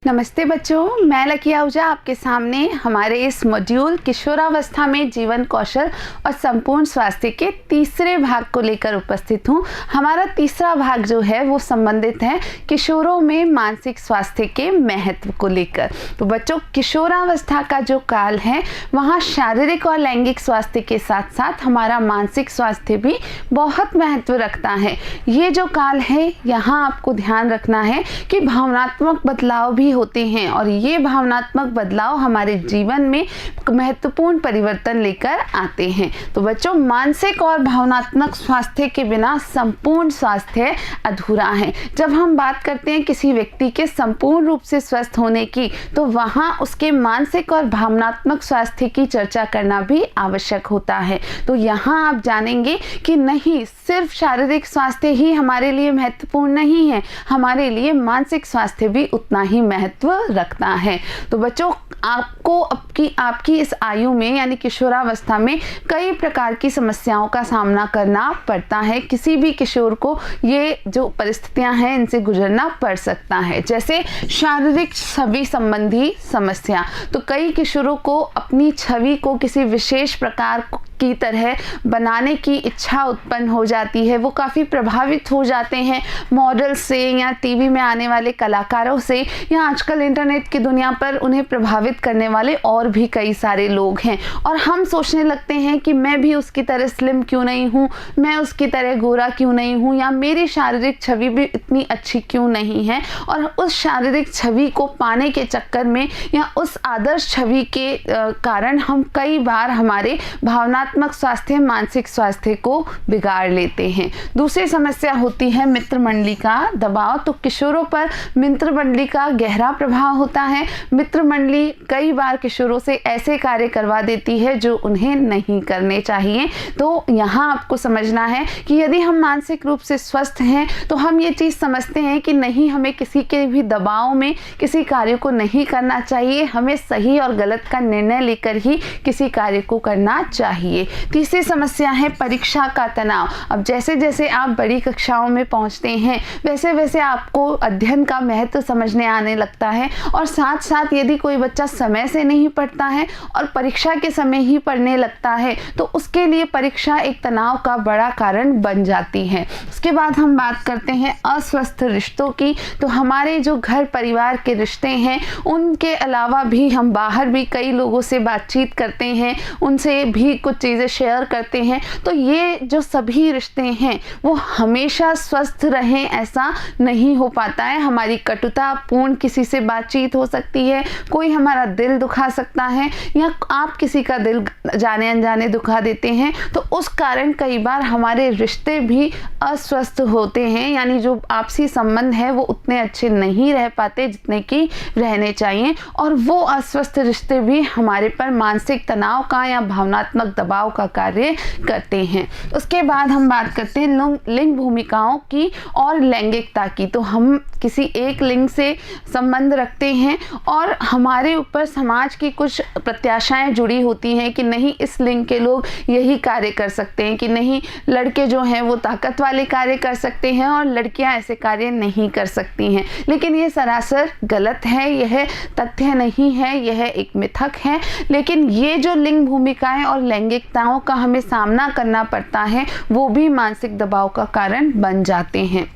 नमस्ते बच्चों, मैं लकी आहूजा आपके सामने हमारे इस मॉड्यूल किशोरावस्था में जीवन कौशल और संपूर्ण स्वास्थ्य के तीसरे भाग को लेकर उपस्थित हूँ। हमारा तीसरा भाग जो है वो संबंधित है किशोरों में मानसिक स्वास्थ्य के महत्व को लेकर। तो बच्चों, किशोरावस्था का जो काल है वहाँ शारीरिक और लैंगिक स्वास्थ्य के साथ साथ हमारा मानसिक स्वास्थ्य भी बहुत महत्व रखता है। ये जो काल है यहाँ आपको ध्यान रखना है कि भावनात्मक बदलाव भी होते हैं और ये भावनात्मक बदलाव हमारे जीवन में महत्वपूर्ण परिवर्तन लेकर आते हैं। तो बच्चों, मानसिक और भावनात्मक स्वास्थ्य के बिना संपूर्ण स्वास्थ्य अधूरा है। जब हम बात करते हैं किसी व्यक्ति के संपूर्ण रूप से स्वस्थ होने की, तो वहाँ उसके मानसिक और भावनात्मक स्वास्थ्य की चर्चा करना भी आवश्यक होता है। तो यहाँ आप जानेंगे कि नहीं, सिर्फ शारीरिक स्वास्थ्य ही हमारे लिए महत्वपूर्ण नहीं है, हमारे लिए मानसिक स्वास्थ्य भी उतना ही महत्व रखता है। तो बच्चों, आपको आपकी इस आयु में यानी किशोरावस्था में कई प्रकार की समस्याओं का सामना करना पड़ता है। किसी भी किशोर को ये जो परिस्थितियां हैं इनसे गुजरना पड़ सकता है, जैसे शारीरिक छवि संबंधी समस्या। तो कई किशोरों को अपनी छवि को किसी विशेष प्रकार की तरह बनाने की इच्छा उत्पन्न हो जाती है। वो काफ़ी प्रभावित हो जाते हैं मॉडल से या टीवी में आने वाले कलाकारों से, या आजकल इंटरनेट की दुनिया पर उन्हें प्रभावित करने वाले और भी कई सारे लोग हैं। और हम सोचने लगते हैं कि मैं भी उसकी तरह स्लिम क्यों नहीं हूँ, मैं उसकी तरह गोरा क्यों नहीं हूँ, या मेरी शारीरिक छवि भी इतनी अच्छी क्यों नहीं है। और उस शारीरिक छवि को पाने के चक्कर में या उस आदर्श छवि के कारण हम कई बार हमारे भावनात्मक स्वास्थ्य, मानसिक स्वास्थ्य को बिगाड़ लेते हैं। दूसरी समस्या होती है मित्र मंडली का दबाव। तो किशोरों पर मित्र मंडली का गहरा प्रभाव होता है। मित्र मंडली कई बार किशोरों से ऐसे कार्य करवा देती है जो उन्हें नहीं करने चाहिए। तो यहाँ आपको समझना है कि यदि हम मानसिक रूप से स्वस्थ हैं तो हम ये चीज़ समझते हैं कि नहीं, हमें किसी के भी दबाव में किसी कार्य को नहीं करना चाहिए, हमें सही और गलत का निर्णय लेकर ही किसी कार्य को करना चाहिए। तीसरी समस्या है परीक्षा का तनाव। अब जैसे जैसे आप बड़ी कक्षाओं में पहुंचते हैं वैसे वैसे आपको अध्ययन का महत्व समझने आने लगता है, और साथ साथ यदि कोई बच्चा समय से नहीं पढ़ता है और परीक्षा के समय ही पढ़ने लगता है तो उसके लिए परीक्षा एक तनाव का बड़ा कारण बन जाती है। उसके बाद हम बात करते हैं अस्वस्थ रिश्तों की। तो हमारे जो घर परिवार के रिश्ते हैं उनके अलावा भी हम बाहर भी कई लोगों से बातचीत करते हैं, उनसे भी कुछ चीज़ें शेयर करते हैं। तो ये जो सभी रिश्ते हैं वो हमेशा स्वस्थ रहें ऐसा नहीं हो पाता है। हमारी कटुता पूर्ण किसी से बातचीत हो सकती है, कोई हमारा दिल दुखा सकता है, या आप किसी का दिल जाने अनजाने दुखा देते हैं। तो उस कारण कई बार हमारे रिश्ते भी अस्वस्थ होते हैं, यानी जो आपसी संबंध है वो उतने अच्छे नहीं रह पाते जितने कि रहने चाहिए, और वो अस्वस्थ रिश्ते भी हमारे पर मानसिक तनाव का या भावनात्मक दबाव का कार्य करते हैं। उसके बाद हम बात करते हैं लिंग भूमिकाओं की और लैंगिकता की। तो हम किसी एक लिंग से संबंध रखते हैं और हमारे ऊपर समाज की कुछ प्रत्याशाएं जुड़ी होती हैं कि नहीं, इस लिंग के लोग यही कार्य कर सकते हैं, कि नहीं, लड़के जो हैं वो ताकत वाले कार्य कर सकते हैं और लड़कियां ऐसे कार्य नहीं कर सकती हैं। लेकिन ये सरासर गलत है, यह तथ्य नहीं है, यह एक मिथक है। लेकिन ये जो लिंग भूमिकाएं और लैंगिकताओं का हमें सामना करना पड़ता है वो भी मानसिक दबाव का कारण बन जाते हैं।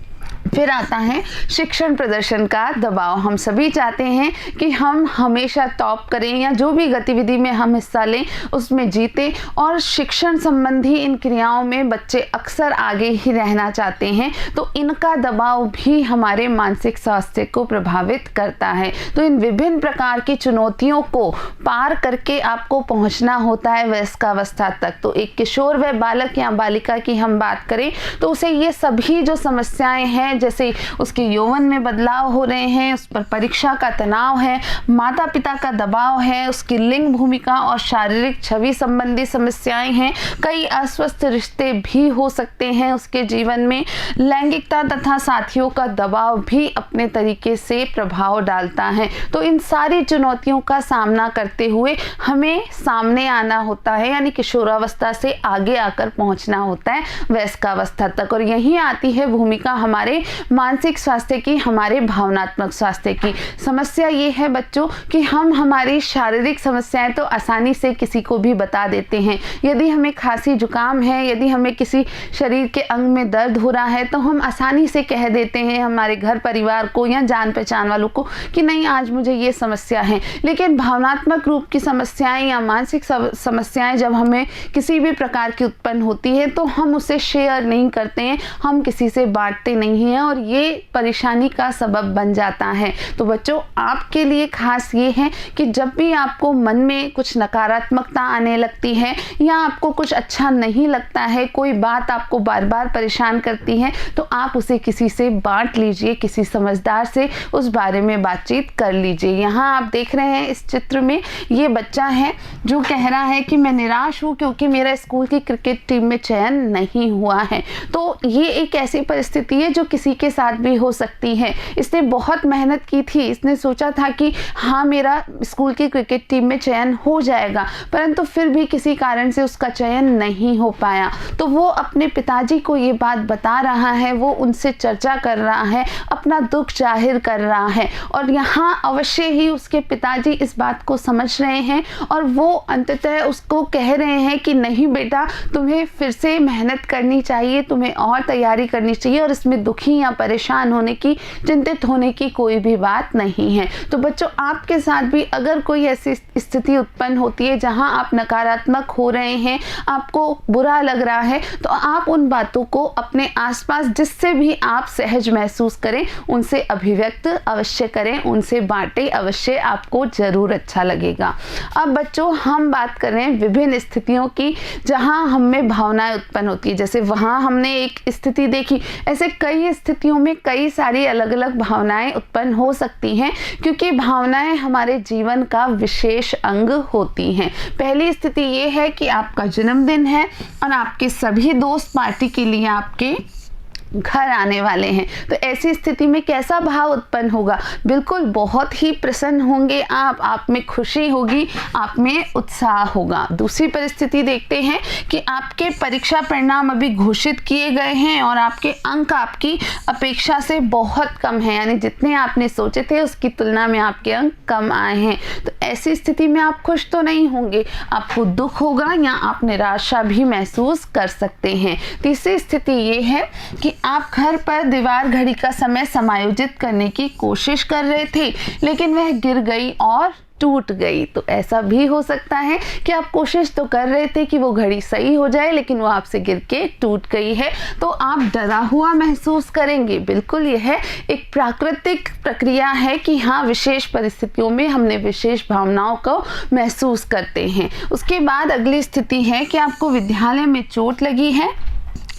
फिर आता है शिक्षण प्रदर्शन का दबाव। हम सभी चाहते हैं कि हम हमेशा टॉप करें या जो भी गतिविधि में हम हिस्सा लें उसमें जीतें, और शिक्षण संबंधी इन क्रियाओं में बच्चे अक्सर आगे ही रहना चाहते हैं। तो इनका दबाव भी हमारे मानसिक स्वास्थ्य को प्रभावित करता है। तो इन विभिन्न प्रकार की चुनौतियों को पार करके आपको पहुंचना होता है वयस्कावस्था तक। तो एक किशोर व बालक या बालिका की हम बात करें तो उसे ये सभी जो समस्याएं हैं, जैसे उसके यौवन में बदलाव हो रहे हैं, उस पर परीक्षा का तनाव है, माता पिता का दबाव है, उसकी लिंग भूमिका और शारीरिक छवि संबंधी समस्याएं हैं, कई अस्वस्थ रिश्ते भी हो सकते हैं उसके जीवन में, लैंगिकता तथा साथियों का दबाव भी अपने तरीके से प्रभाव डालता है। तो इन सारी चुनौतियों का सामना करते हुए हमें सामने आना होता है, यानी किशोरावस्था से आगे आकर पहुंचना होता है वयस्कावस्था तक। और यही आती है भूमिका हमारे मानसिक स्वास्थ्य की, हमारे भावनात्मक स्वास्थ्य की। समस्या ये है बच्चों कि हम हमारी शारीरिक समस्याएं तो आसानी से किसी को भी बता देते हैं। यदि हमें खांसी जुकाम है, यदि हमें किसी शरीर के अंग में दर्द हो रहा है तो हम आसानी से कह देते हैं हमारे घर परिवार को या जान पहचान वालों को कि नहीं आज मुझे ये समस्या है। लेकिन भावनात्मक रूप की समस्याएं या मानसिक समस्याएं जब हमें किसी भी प्रकार की उत्पन्न होती है तो हम उसे शेयर नहीं करते हैं, हम किसी से बांटते नहीं हैं और ये परेशानी का सबब बन जाता है। तो बच्चों आपके लिए खास ये है कि जब भी आपको मन में कुछ नकारात्मकता आने लगती है या आपको कुछ अच्छा नहीं लगता है, कोई बात आपको बार बार परेशान करती है, तो आप उसे किसी से बांट लीजिए, किसी समझदार से उस बारे में बातचीत कर लीजिए। यहाँ आप देख रहे हैं इस चित्र में ये बच्चा है जो कह रहा है कि मैं निराश हूँ क्योंकि मेरा स्कूल की क्रिकेट टीम में चयन नहीं हुआ है। तो ये एक ऐसी परिस्थिति है जो किसी के साथ भी हो सकती है। इसने बहुत मेहनत की थी, इसने सोचा था कि हाँ मेरा स्कूल की क्रिकेट टीम में चयन हो जाएगा, परंतु फिर भी किसी कारण से उसका चयन नहीं हो पाया। तो वो अपने पिताजी को ये बात बता रहा है, वो उनसे चर्चा कर रहा है, अपना दुख जाहिर कर रहा है और यहाँ अवश्य ही उसके पिताजी इस बात को समझ रहे हैं और वो अंततः उसको कह रहे हैं कि नहीं बेटा, तुम्हें फिर से मेहनत करनी चाहिए, तुम्हें और तैयारी करनी चाहिए और इसमें दुखी या परेशान होने की, चिंतित होने की कोई भी बात नहीं है। तो बच्चों आपके साथ भी अगर कोई ऐसी स्थिति उत्पन्न होती है जहां आप नकारात्मक हो रहे हैं, आपको बुरा लग रहा है, तो आप उन बातों को अपने आसपास जिससे भी आप सहज महसूस करें उनसे अभिव्यक्त अवश्य करें, उनसे बांटें अवश्य, आपको जरूर अच्छा लगेगा। अब बच्चों हम बात कर रहे हैं विभिन्न स्थितियों की जहां हम में भावनाएं उत्पन्न होती है। जैसे वहां हमने एक स्थिति देखी, ऐसे कई स्थितियों में कई सारी अलग अलग भावनाएं उत्पन्न हो सकती हैं क्योंकि भावनाएं हमारे जीवन का विशेष अंग होती हैं। पहली स्थिति ये है कि आपका जन्मदिन है और आपके सभी दोस्त पार्टी के लिए आपके घर आने वाले हैं। तो ऐसी स्थिति में कैसा भाव उत्पन्न होगा? बिल्कुल बहुत ही प्रसन्न होंगे आप में खुशी होगी, आप में उत्साह होगा। दूसरी परिस्थिति देखते हैं कि आपके परीक्षा परिणाम अभी घोषित किए गए हैं और आपके अंक आपकी अपेक्षा से बहुत कम है, यानी जितने आपने सोचे थे उसकी तुलना में आपके अंक कम आए हैं। तो ऐसी स्थिति में आप खुश तो नहीं होंगे, आपको दुख होगा या आप निराशा भी महसूस कर सकते हैं। तीसरी स्थिति ये है कि आप घर पर दीवार घड़ी का समय समायोजित करने की कोशिश कर रहे थे लेकिन वह गिर गई और टूट गई। तो ऐसा भी हो सकता है कि आप कोशिश तो कर रहे थे कि वो घड़ी सही हो जाए लेकिन वो आपसे गिर के टूट गई है, तो आप डरा हुआ महसूस करेंगे। बिल्कुल यह एक प्राकृतिक प्रक्रिया है कि हाँ विशेष परिस्थितियों में हमने विशेष भावनाओं को महसूस करते हैं। उसके बाद अगली स्थिति है कि आपको विद्यालय में चोट लगी है,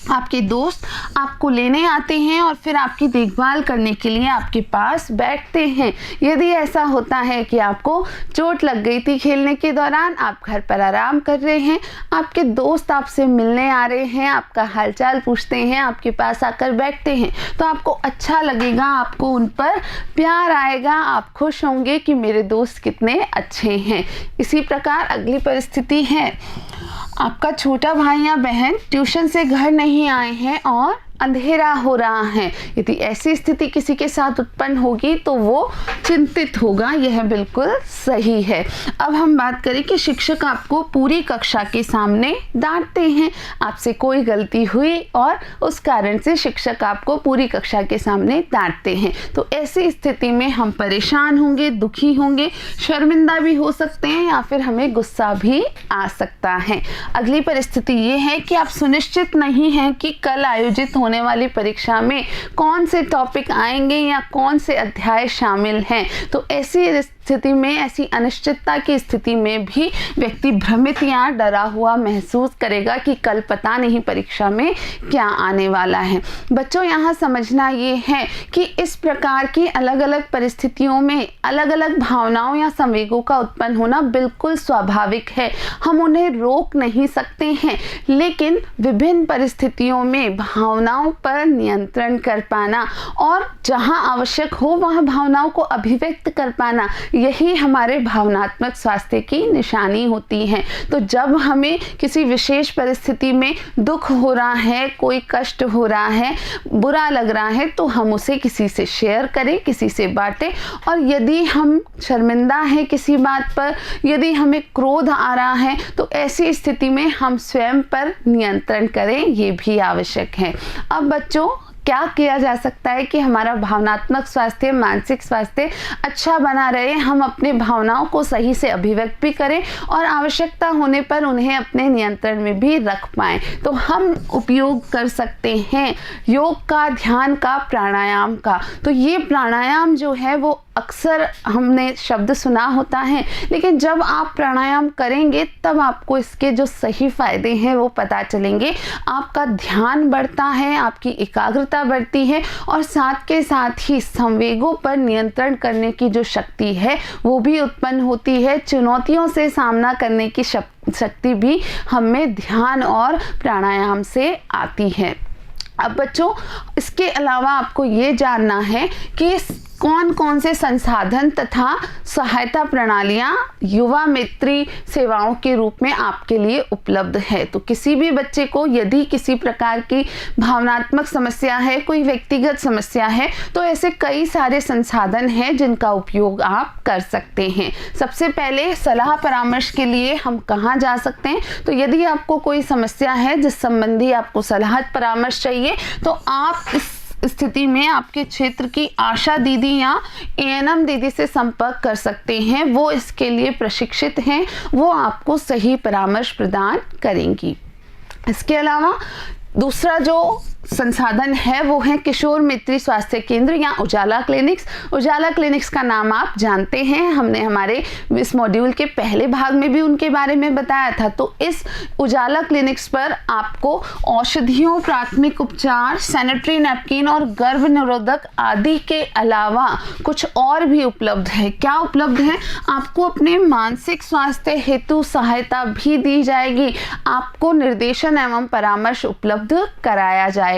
आपके दोस्त आपको लेने आते हैं और फिर आपकी देखभाल करने के लिए आपके पास बैठते हैं। यदि ऐसा होता है कि आपको चोट लग गई थी खेलने के दौरान, आप घर पर आराम कर रहे हैं, आपके दोस्त आपसे मिलने आ रहे हैं, आपका हालचाल पूछते हैं, आपके पास आकर बैठते हैं, तो आपको अच्छा लगेगा, आपको उन पर प्यार आएगा, आप खुश होंगे कि मेरे दोस्त कितने अच्छे हैं। इसी प्रकार अगली परिस्थिति है, आपका छोटा भाई या बहन ट्यूशन से घर नहीं आए हैं और अंधेरा हो रहा है। यदि ऐसी स्थिति किसी के साथ उत्पन्न होगी तो वो चिंतित होगा, यह बिल्कुल सही है। अब हम बात करें कि शिक्षक आपको पूरी कक्षा के सामने डांटते हैं, आपसे कोई गलती हुई और उस कारण से शिक्षक आपको पूरी कक्षा के सामने डांटते हैं। तो ऐसी स्थिति में हम परेशान होंगे, दुखी होंगे, शर्मिंदा भी हो सकते हैं या फिर हमें गुस्सा भी आ सकता है। अगली परिस्थिति ये है कि आप सुनिश्चित नहीं हैं कि कल आयोजित होने वाली परीक्षा में कौन से टॉपिक आएंगे या कौन से अध्याय शामिल हैं। तो ऐसी स्थिति में, ऐसी अनिश्चितता की स्थिति में भी व्यक्ति भ्रमित या डरा हुआ महसूस करेगा कि कल पता नहीं परीक्षा में क्या आने वाला है। बच्चों यहाँ समझना ये है कि इस प्रकार की अलग अलग परिस्थितियों में अलग अलग भावनाओं या संवेगों का उत्पन्न होना बिल्कुल स्वाभाविक है, हम उन्हें रोक नहीं सकते हैं, लेकिन विभिन्न परिस्थितियों में भावना भावनाओं पर नियंत्रण कर पाना और जहाँ आवश्यक हो वहाँ भावनाओं को अभिव्यक्त कर पाना, यही हमारे भावनात्मक स्वास्थ्य की निशानी होती है। तो जब हमें किसी विशेष परिस्थिति में दुख हो रहा है, कोई कष्ट हो रहा है, बुरा लग रहा है, तो हम उसे किसी से शेयर करें, किसी से बांटें। और यदि हम शर्मिंदा हैं किसी बात पर, यदि हमें क्रोध आ रहा है, तो ऐसी स्थिति में हम स्वयं पर नियंत्रण करें, ये भी आवश्यक है। अब बच्चों, क्या किया जा सकता है कि हमारा भावनात्मक स्वास्थ्य, मानसिक स्वास्थ्य अच्छा बना रहे, हम अपने भावनाओं को सही से अभिव्यक्त भी करें और आवश्यकता होने पर उन्हें अपने नियंत्रण में भी रख पाएं। तो हम उपयोग कर सकते हैं योग का, ध्यान का, प्राणायाम का। तो ये प्राणायाम जो है वो अक्सर हमने शब्द सुना होता है, लेकिन जब आप प्राणायाम करेंगे तब आपको इसके जो सही फायदे हैं वो पता चलेंगे। आपका ध्यान बढ़ता है, आपकी एकाग्रता बढ़ती है और साथ के साथ ही संवेगों पर नियंत्रण करने की जो शक्ति है वो भी उत्पन्न होती है। चुनौतियों से सामना करने की शक्ति भी हमें ध्यान और प्राणायाम से आती है। अब बच्चों, इसके अलावा आपको ये जानना है कि कौन कौन से संसाधन तथा सहायता प्रणालियाँ युवा मित्री सेवाओं के रूप में आपके लिए उपलब्ध है। तो किसी भी बच्चे को यदि किसी प्रकार की भावनात्मक समस्या है, कोई व्यक्तिगत समस्या है, तो ऐसे कई सारे संसाधन हैं जिनका उपयोग आप कर सकते हैं। सबसे पहले सलाह परामर्श के लिए हम कहाँ जा सकते हैं? तो यदि आपको कोई समस्या है जिस संबंधी आपको सलाह परामर्श चाहिए, तो आप इस स्थिति में आपके क्षेत्र की आशा दीदी या एएनएम दीदी से संपर्क कर सकते हैं। वो इसके लिए प्रशिक्षित हैं, वो आपको सही परामर्श प्रदान करेंगी। इसके अलावा दूसरा जो संसाधन है वो है किशोर मित्री स्वास्थ्य केंद्र या उजाला क्लिनिक्स। उजाला क्लिनिक्स का नाम आप जानते हैं, हमने हमारे इस मॉड्यूल के पहले भाग में भी उनके बारे में बताया था। तो इस उजाला क्लिनिक्स पर आपको औषधियों, प्राथमिक उपचार, सैनिटरी नैपकिन और गर्भ निरोधक आदि के अलावा कुछ और भी उपलब्ध है। क्या उपलब्ध है? आपको अपने मानसिक स्वास्थ्य हेतु सहायता भी दी जाएगी, आपको निर्देशन एवं परामर्श उपलब्ध कराया जाएगा।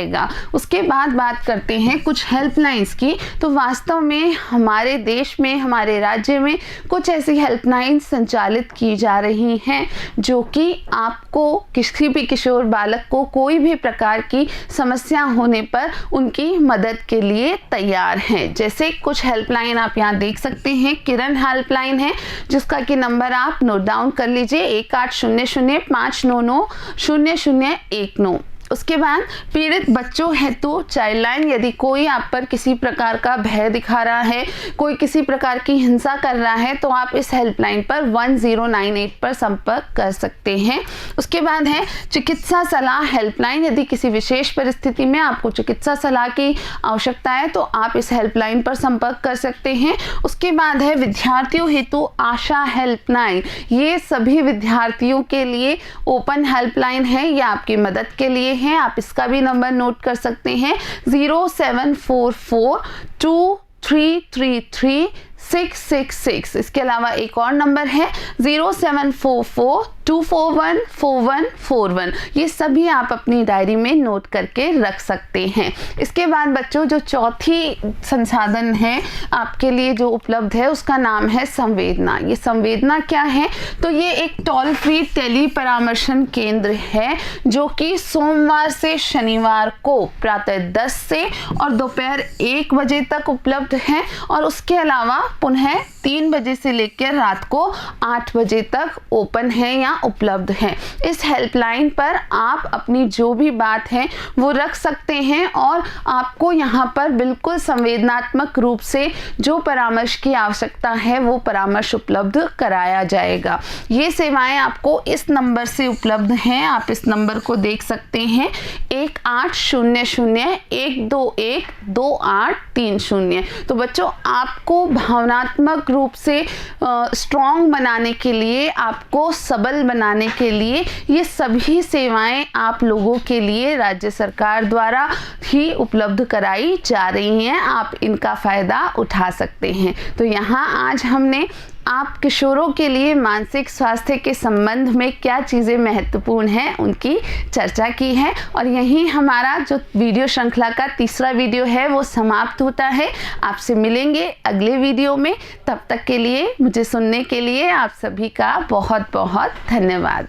उसके बाद बात करते हैं कुछ हेल्पलाइंस की। तो वास्तव में हमारे देश में, हमारे राज्य में कुछ ऐसी हेल्पलाइन संचालित की जा रही हैं जो कि आपको किसी भी किशोर बालक को कोई भी प्रकार की समस्या होने पर उनकी मदद के लिए तैयार हैं। जैसे कुछ हेल्पलाइन आप यहाँ देख सकते हैं। किरण हेल्पलाइन है जिसका कि नंबर आप नोट डाउन कर लीजिए, 1800-599-0019। उसके बाद पीड़ित बच्चों हेतु चाइल्ड लाइन, यदि कोई आप पर किसी प्रकार का भय दिखा रहा है, कोई किसी प्रकार की हिंसा कर रहा है, तो आप इस हेल्पलाइन पर 1098 पर संपर्क कर सकते हैं। उसके बाद है चिकित्सा सलाह हेल्पलाइन। यदि किसी विशेष परिस्थिति में आपको चिकित्सा सलाह की आवश्यकता है तो आप इस हेल्पलाइन पर संपर्क कर सकते हैं। उसके बाद है विद्यार्थियों हेतु आशा हेल्पलाइन। ये सभी विद्यार्थियों के लिए ओपन हेल्पलाइन है, ये आपकी मदद के लिए हैं। आप इसका भी नंबर नोट कर सकते हैं, 0744-2333-666। इसके अलावा एक और नंबर है 0744-241-4141। ये सभी आप अपनी डायरी में नोट करके रख सकते हैं। इसके बाद बच्चों, जो चौथी संसाधन है आपके लिए जो उपलब्ध है उसका नाम है संवेदना। ये संवेदना क्या है? तो ये एक टोल फ्री टेली परामर्शन केंद्र है जो कि सोमवार से शनिवार को प्रातः 10 से और दोपहर 1 बजे तक उपलब्ध है और उसके अलावा पुनः 3 बजे से लेकर रात को 8 बजे तक ओपन है या उपलब्ध है। इस हेल्पलाइन पर आप अपनी जो भी बात है वो रख सकते हैं और आपको यहाँ पर बिल्कुल संवेदनात्मक रूप से जो परामर्श की आवश्यकता है वो परामर्श उपलब्ध कराया जाएगा। ये सेवाएं आपको इस नंबर से उपलब्ध हैं, आप इस नंबर को देख सकते हैं, 1800-121-2830। तो बच्चों, आपको भावनात्मक रूप से स्ट्रॉन्ग बनाने के लिए, आपको सबल बनाने के लिए ये सभी सेवाएं आप लोगों के लिए राज्य सरकार द्वारा ही उपलब्ध कराई जा रही हैं। आप इनका फ़ायदा उठा सकते हैं। तो यहाँ आज हमने आप किशोरों के लिए मानसिक स्वास्थ्य के संबंध में क्या चीज़ें महत्वपूर्ण हैं उनकी चर्चा की है। और यहीं हमारा जो वीडियो श्रृंखला का तीसरा वीडियो है वो समाप्त होता है। आपसे मिलेंगे अगले वीडियो में। तब तक के लिए मुझे सुनने के लिए आप सभी का बहुत बहुत धन्यवाद।